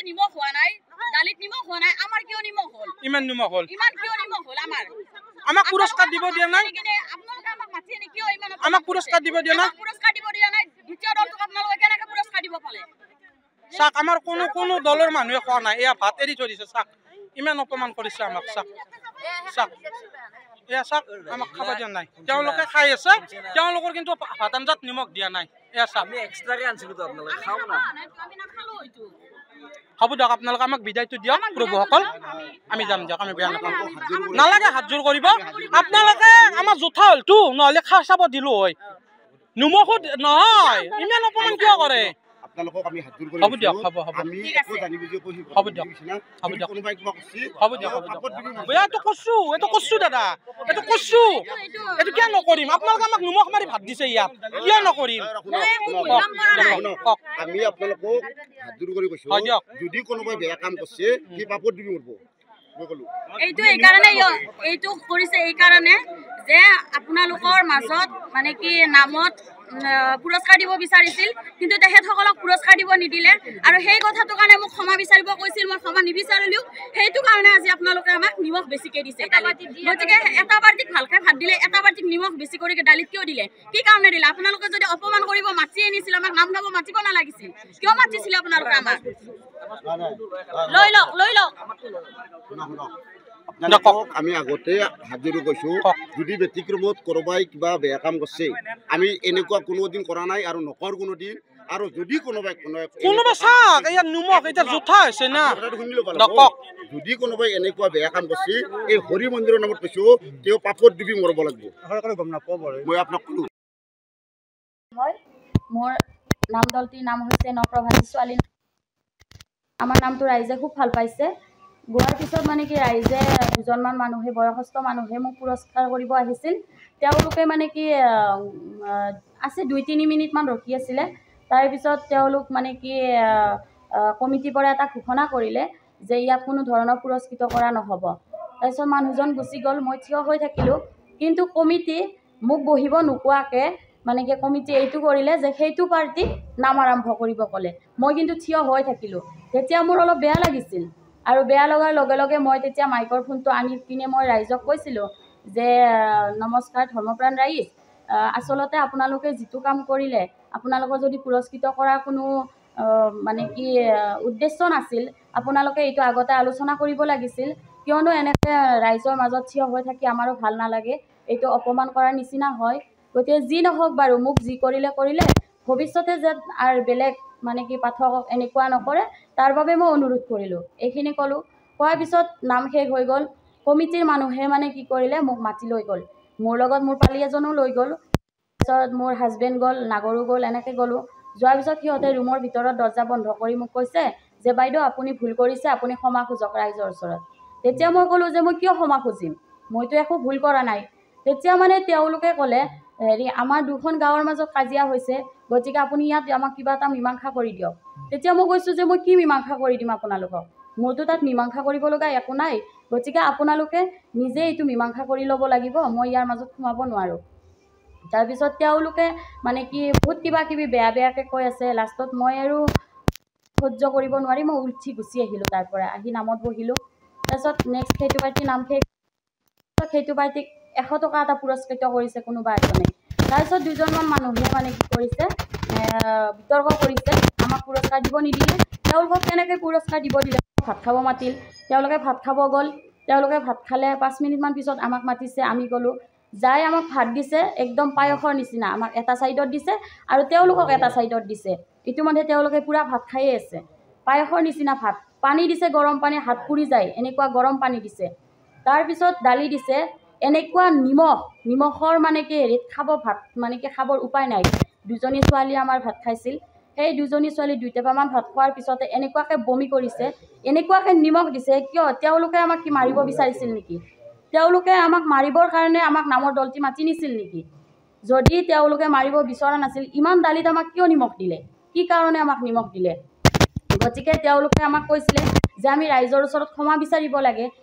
নিমখ হোৱা নাই দালিত নিমখ হোৱা নাই আমাৰ কিয় নিমখ হল ইমান নিমখ হল ইমান কিয় নিমখ হল আমাক পুৰস্কাৰ দিব দিয়া নাই আপোনালোকে আমাক মাতি আনি কিয় ইমান আমাক পুৰস্কাৰ দিব দিয়া নাই দ্বিতীয় দলটোক আপোনালোকে কেনেকৈ পুৰস্কাৰ দিব পালে চাক আমাৰ কোনো দলৰ মানুহে কোৱা নাই এয়া ভাত এৰি থৈ দিছে চাক ইমান অপমান কৰিছে আমাক চাক চাক এয়া চাক আমাক খাব দিয়া নাই তেওঁলোকে খাই আছে তেওঁলোকৰ কিন্তু ভাত আঞ্জাত নিমখ দিয়া নাই এয়া চাক আমি এক্সট্ৰাকে আনিছিলো তো আপোনালোকে খাও না আমি নাখালো এইটো হ'ব দিয়ক আপোনালোকে আমাক বিদায়টো দিয়ক প্ৰভুসকল আমি যাম দিয়ক আমি বেয়া নাপাওঁ নালাগে হাত জোৰ কৰিব আপোনালোকে আমাৰ জোঠা হলতো নহ'লে খাই চাব দিলো হয় নিমখো নহয় ইমান অপমান কিয় কৰে আপোনালোকক আমি হাত জোৰ কৰি হ'ব দিয়ক হ'ব আমি একো জানিব যে কৈছো হ'ব দিয়ক হ'ব দিয়ক কোনোবাই কিবা কৈছি হ'ব দিয়ক এইটো কৈছো দাদা এইটো কৈছো এইটো কিয় নকৰিম আপোনালোকে আমাক নিমখ মাৰি ভাত দিছে ইয়াত কিয় নকৰিম আমি আপোনালোকক হাত জোৰ কৰি কৈছো যদি কোনোবাই বেয়া কাম কৰিছে কি পাপত দিবি মৰব এইটো এইটো কৰিছে এই কাৰণে যে আপোনালোকৰ মাজত মানে কি নামত পুৰস্কাৰ দিব বিচাৰিছিল কিন্তু তেখেতসকলক পুৰস্কাৰ দিব নিদিলে আৰু সেই কথাটো কাৰণে মোক ক্ষমা বিচাৰিব কৈছিল মই ক্ষমা নিবিচাৰিলো সেইটো কাৰণে আজি আপোনালোকে আমাক নিমখ বেছিকৈ দিছে গতিকে এটা বাৰ্তিক ভালকৈ ভাত দিলে এটা বাৰ্তিক নিমখ বেছি কৰি দালিত কিয় দিলে কি কাৰণে দিলে আপোনালোকে যদি অপমান কৰিব মাতি আনিছিল আমাক নাম গাব মাতিব নালাগিছিল কিয় মাতিছিলে আপোনালোকে আমাক লৈ লওক আমি আগতে হাত জোৰ কৈছো যদি ব্যতিক্ৰমত কোনোবাই কিবা বেয়া কাম কৰিছে আমি এনেকুৱা কোনোদিন কৰা নাই আৰু নকৰ কোনোদিন আৰু যদি কোনোবাই চাক ইয়াত নিমখ এতিয়া জোঠা হৈছে না যদি কোনোবাই এনেকুৱা বেয়া কাম কৰিছে এই হৰি মন্দিৰৰ নামত কৈছো তেওঁ পাপত ডুবি মৰব লাগিব মই আপোনাক কলো মোৰ নাম দলটিৰ নাম হৈছে নপ্ৰভাতী ছোৱালী আমাৰ নামটো ৰাইজে খুব ভাল পাইছে গোৱাৰ পিছত মানে কি ৰাইজে দুজনমান মানুহে বয়সস্থ মানুহে মোক পুৰস্কাৰ কৰিব আহিছিল তেওঁলোকে মানে কি আছে 2-3 মিনিটমান ৰখি আছিলে তাৰপিছত তেওঁলোক মানে কি কমিটিৰ পৰা এটা ঘোষণা কৰিলে যে ইয়াত কোনো ধৰণৰ পুৰস্কৃত কৰা নহ'ব তাৰপিছত মানুহজন গুচি গ'ল মই থিয় হৈ থাকিলোঁ কিন্তু কমিটি মোক বহিব নোকোৱাকৈ মানে কি কমিটি এইটো কৰিলে যে সেইটো পাৰ্টিক নাম আৰম্ভ কৰিব ক'লে মই কিন্তু থিয় হৈ থাকিলোঁ তেতিয়া মোৰ অলপ বেয়া লাগিছিল আৰু বেয়া লগাৰ লগে লগে মই তেতিয়া মাইকৰ ফোনটো আনি কিনে মই ৰাইজক কৈছিলোঁ যে নমস্কাৰ ধৰ্মপ্ৰাণ ৰাইজ আচলতে আপোনালোকে যিটো কাম কৰিলে আপোনালোকৰ যদি পুৰস্কৃত কৰাৰ কোনো মানে কি উদ্দেশ্য নাছিল আপোনালোকে এইটো আগতে আলোচনা কৰিব লাগিছিল কিয়নো এনেকৈ ৰাইজৰ মাজত থিয় হৈ থাকি আমাৰো ভাল নালাগে এইটো অপমান কৰাৰ নিচিনা হয় গতিকে যি নহওক বাৰু মোক যি কৰিলে ভৱিষ্যতে যে আৰু বেলেগ মানে কি পাঠকক এনেকুৱা নকৰে তাৰ বাবে মই অনুৰোধ কৰিলোঁ এইখিনি ক'লোঁ কোৱাৰ পিছত নাম শেষ হৈ গ'ল কমিটিৰ মানুহে মানে কি কৰিলে মোক মাতি লৈ গ'ল মোৰ লগত মোৰ পালি এজনো লৈ গ'ল তাৰপিছত মোৰ হাজবেণ্ড গ'ল নাগৰো গ'ল এনেকৈ গ'লোঁ যোৱাৰ পিছত সিহঁতে ৰুমৰ ভিতৰত দৰ্জা বন্ধ কৰি মোক কৈছে যে বাইদেউ আপুনি ভুল কৰিছে আপুনি ক্ষমা খোজক ৰাইজৰ ওচৰত তেতিয়া মই ক'লোঁ যে মই কিয় ক্ষমা খুজিম মইতো একো ভুল কৰা নাই তেতিয়া মানে তেওঁলোকে ক'লে হেৰি আমাৰ দুখন গাঁৱৰ মাজত কাজিয়া হৈছে গতিকে আপুনি ইয়াত আমাক কিবা এটা মীমাংসা কৰি দিয়ক তেতিয়া মই কৈছোঁ যে মই কি মীমাংসা কৰি দিম আপোনালোকক মোৰতো তাত মীমাংসা কৰিব লগা একো নাই গতিকে আপোনালোকে নিজে এইটো মীমাংসা কৰি ল'ব লাগিব মই ইয়াৰ মাজত সোমাব নোৱাৰোঁ তাৰপিছত তেওঁলোকে মানে কি বহুত কিবা কিবি বেয়াকৈ কৈ আছে লাষ্টত মই আৰু সহ্য কৰিব নোৱাৰি মই উঠি গুচি আহিলোঁ তাৰ পৰা আহি নামত বহিলোঁ তাৰপিছত নেক্সট সেইটো পাৰ্টি নাম সেইটো পাৰ্টিক 100 টকা এটা পুৰস্কৃত কৰিছে কোনোবা এজনে তাৰপিছত দুজনমান মানুহে মানে কি কৰিছে বিতৰ্ক কৰিছে আমাক পুৰস্কাৰ দিব নিদিলে তেওঁলোকক কেনেকৈ পুৰস্কাৰ দিব দিলে ভাত খাব মাতিল তেওঁলোকে ভাত খাব গ'ল তেওঁলোকে ভাত খালে 5 মিনিটমান পিছত আমাক মাতিছে আমি গ'লোঁ যাই আমাক ভাত দিছে একদম পায়সৰ নিচিনা আমাক এটা ছাইডত দিছে আৰু তেওঁলোকক এটা ছাইডত দিছে ইতিমধ্যে তেওঁলোকে পূৰা ভাত খায়ে আছে পায়সৰ নিচিনা ভাত পানী দিছে গৰম পানী হাত পুৰি যায় এনেকুৱা গৰম পানী দিছে তাৰপিছত দালি দিছে এনেকুৱা নিমখৰ মানে কি হেৰিত খাব ভাত মানে কি খাবৰ উপায় নাই দুজনী ছোৱালী আমাৰ ভাত খাইছিল সেই দুজনী ছোৱালী 2 টেপামান ভাত খোৱাৰ পিছতে এনেকুৱাকৈ বমি কৰিছে এনেকুৱাকৈ নিমখ দিছে কিয় তেওঁলোকে আমাক কি মাৰিব বিচাৰিছিল নেকি তেওঁলোকে আমাক মাৰিবৰ কাৰণে আমাক নামৰ দলটি মাতি নিছিল নেকি যদি তেওঁলোকে মাৰিব বিচৰা নাছিল ইমান দালিত আমাক কিয় নিমখ দিলে কি কাৰণে আমাক নিমখ দিলে গতিকে তেওঁলোকে আমাক কৈছিলে যে আমি ৰাইজৰ ওচৰত ক্ষমা বিচাৰিব লাগে